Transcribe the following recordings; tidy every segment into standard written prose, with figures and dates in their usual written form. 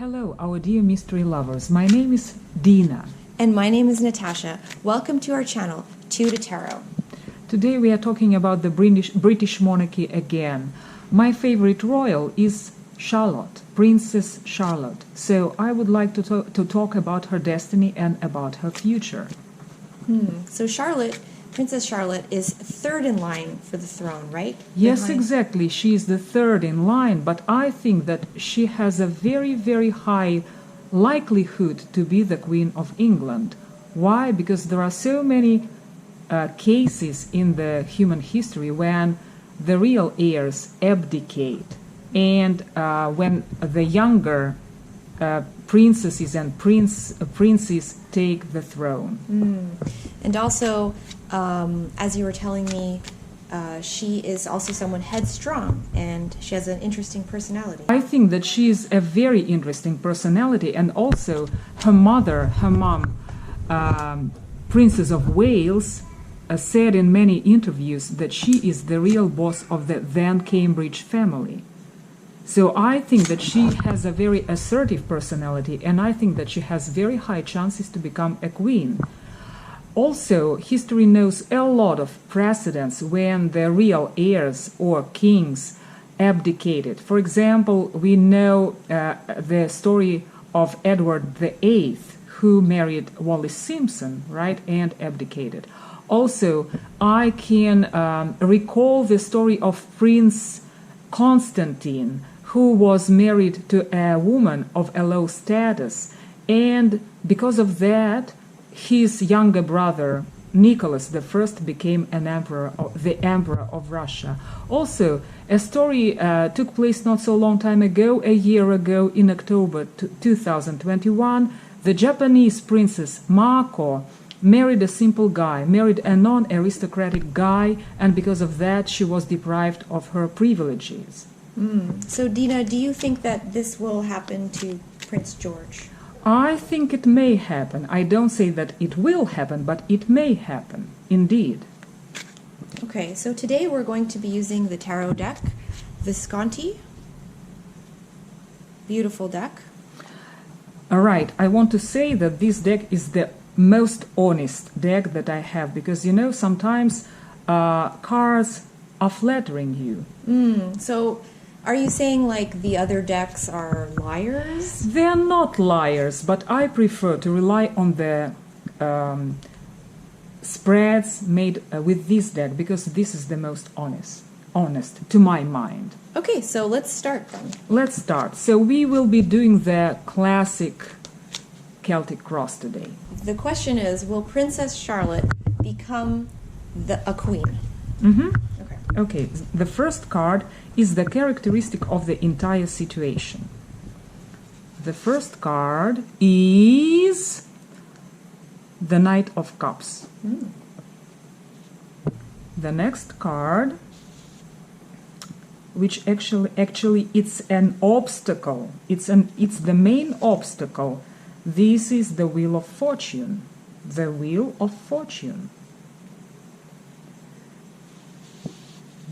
Hello, our dear mystery lovers. My name is Dina. And my name is Natasha. Welcome to our channel, Two to Tarot. Today we are talking about the British monarchy again. My favorite royal is Charlotte, Princess Charlotte. So I would like to talk about her destiny and about her future. So Charlotte, Princess Charlotte, is third in line for the throne, right? Yes, exactly. She is the third in line, but I think that she has a very, very high likelihood to be the Queen of England. Why? Because there are so many cases in the human history when the real heirs abdicate and when the younger princesses and princes take the throne. And also, as you were telling me, she is also someone headstrong, and she has an interesting personality. I think that she is a very interesting personality, and also her mom, Princess of Wales, said in many interviews that she is the real boss of the then Cambridge family. So I think that she has a very assertive personality, and I think that she has very high chances to become a queen. Also, history knows a lot of precedents when the real heirs or kings abdicated. For example, we know the story of Edward VIII, who married Wallis Simpson, right, and abdicated. Also, I can recall the story of Prince Constantine, who was married to a woman of a low status, and because of that, his younger brother Nicholas I became the emperor of Russia. Also, a story took place not so long time ago, a year ago, in October 2021. The Japanese princess Mako married a simple guy, married a non-aristocratic guy, and because of that, she was deprived of her privileges. So, Dina, do you think that this will happen to Prince George? I think it may happen. I don't say that it will happen, but it may happen, indeed. Okay, so today we're going to be using the tarot deck, Visconti. Beautiful deck. All right, I want to say that this deck is the most honest deck that I have, because, you know, sometimes cards are flattering you. So, are you saying like the other decks are liars? They're not liars, but I prefer to rely on the spreads made with this deck, because this is the most honest to my mind. Okay, so let's start then. Let's start. So we will be doing the classic Celtic cross today. The question is, will Princess Charlotte become a queen? Okay, the first card is the characteristic of the entire situation. The first card is the Knight of Cups. The next card, which actually it's an obstacle. It's the main obstacle. This is the Wheel of Fortune. The Wheel of Fortune.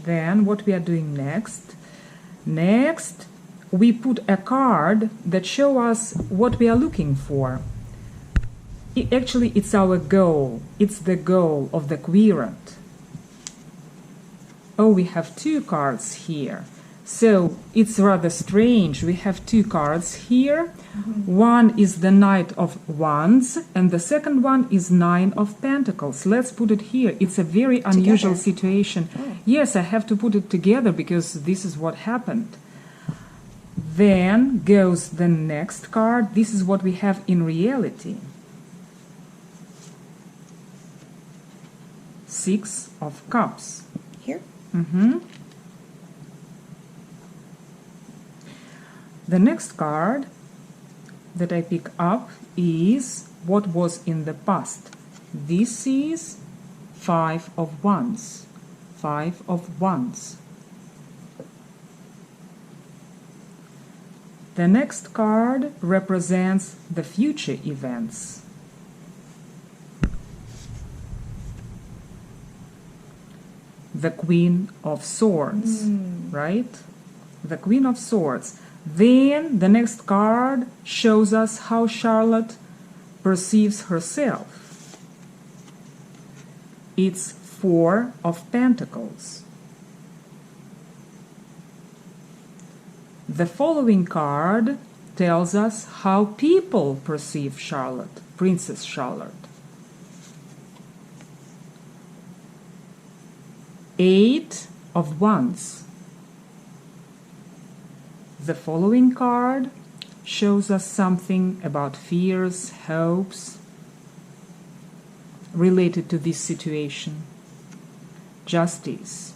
Then what we are doing next? Next, we put a card that shows us what we are looking for. Actually, it's our goal. It's the goal of the querent. Oh, we have two cards here. So it's rather strange. We have two cards here. One is the Knight of Wands, and the second one is Nine of Pentacles. Let's put it here. It's a very unusual situation. Yes, I have to put it together because this is what happened. Then goes the next card. This is what we have in reality. Six of Cups. Here? The next card that I pick up is what was in the past. This is Five of Wands. Five of Wands. The next card represents the future events. The Queen of Swords, right? The Queen of Swords. Then the next card shows us how Charlotte perceives herself. It's Four of Pentacles. The following card tells us how people perceive Charlotte, Princess Charlotte. Eight of Wands. The following card shows us something about fears, hopes related to this situation. Justice.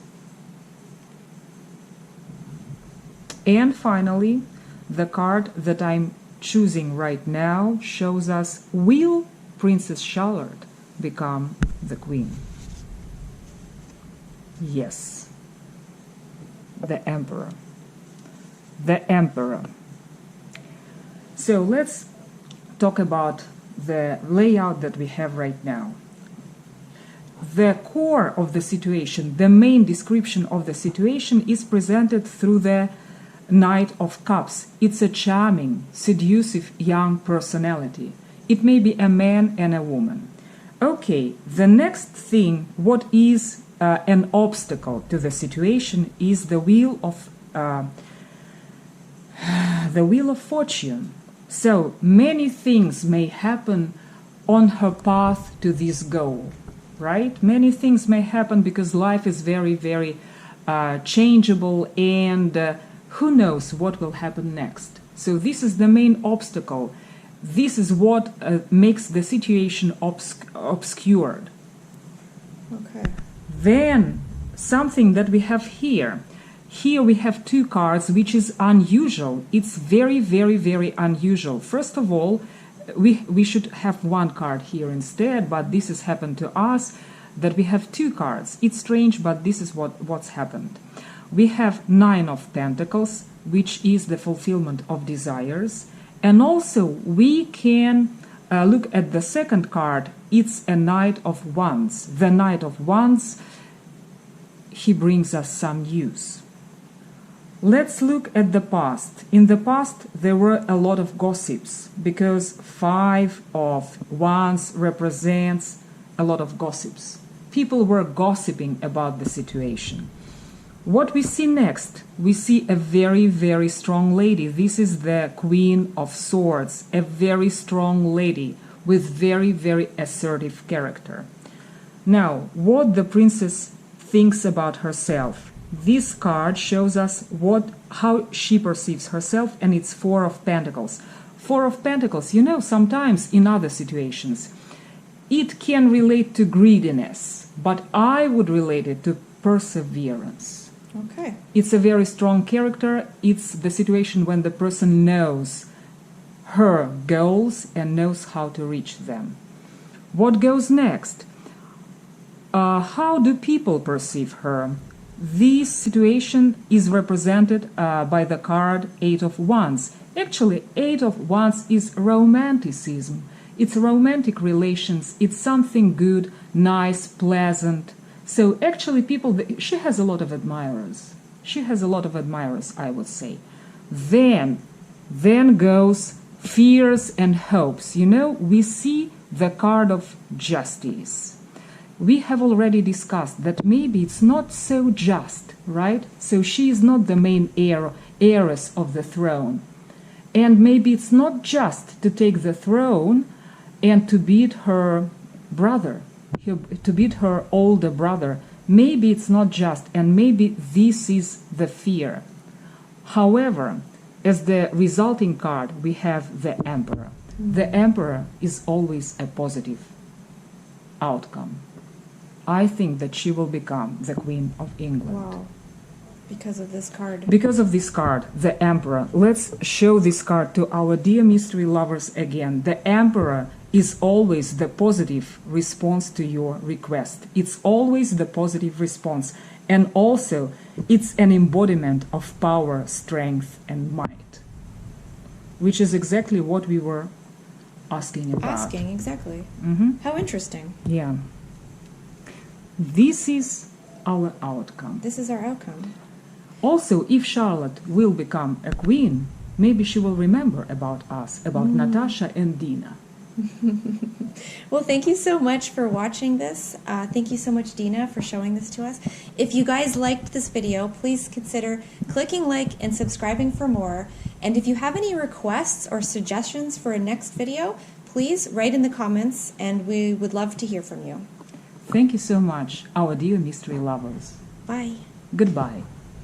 And finally, the card that I'm choosing right now shows us, will Princess Charlotte become the Queen? Yes. The Emperor. The Emperor. So let's talk about the layout that we have right now. The core of the situation, the main description of the situation, is presented through the Knight of Cups. It's a charming, seductive young personality. It may be a man and a woman. Okay, the next thing, what is an obstacle to the situation, is the Wheel of Fortune. So many things may happen on her path to this goal, right? Many things may happen because life is very, very changeable, and who knows what will happen next. So this is the main obstacle. This is what makes the situation obscured. Okay. Then something that we have here. Here we have two cards, which is unusual. It's very, very, very unusual. First of all, we should have one card here instead, but this has happened to us, that we have two cards. It's strange, but this is what's happened. We have Nine of Pentacles, which is the fulfillment of desires. And also we can look at the second card. It's a Knight of Wands. The Knight of Wands, he brings us some news. Let's look at the past. In the past, there were a lot of gossips, because Five of Wands represents a lot of gossips. People were gossiping about the situation. What we see next? We see a very, very strong lady. This is the Queen of Swords, a very strong lady with very, very assertive character. Now, what the princess thinks about herself. This card shows us how she perceives herself, and it's Four of Pentacles. Four of Pentacles, sometimes in other situations, it can relate to greediness, but I would relate it to perseverance. Okay. It's a very strong character. It's the situation when the person knows her goals and knows how to reach them. What goes next? How do people perceive her? This situation is represented by the card Eight of Wands. Actually, Eight of Wands is romanticism. It's romantic relations. It's something good, nice, pleasant. So actually she has a lot of admirers. She has a lot of admirers, I would say. Then goes fears and hopes. We see the card of Justice. We have already discussed that maybe it's not so just, right? So she is not the main heiress of the throne. And maybe it's not just to take the throne and to beat her brother, to beat her older brother. Maybe it's not just, and maybe this is the fear. However, as the resulting card, we have the Emperor. The Emperor is always a positive outcome. I think that she will become the Queen of England. Wow. Because of this card. Because of this card, the Emperor. Let's show this card to our dear mystery lovers again. The Emperor is always the positive response to your request. It's always the positive response. And also, it's an embodiment of power, strength, and might, which is exactly what we were asking about. Exactly. Mm-hmm. How interesting. Yeah. This is our outcome. This is our outcome. Also, if Charlotte will become a queen, maybe she will remember about us, about Natasha and Dina. Well, thank you so much for watching this. Thank you so much, Dina, for showing this to us. If you guys liked this video, please consider clicking like and subscribing for more. And if you have any requests or suggestions for a next video, please write in the comments, and we would love to hear from you. Thank you so much, our dear mystery lovers. Bye. Goodbye.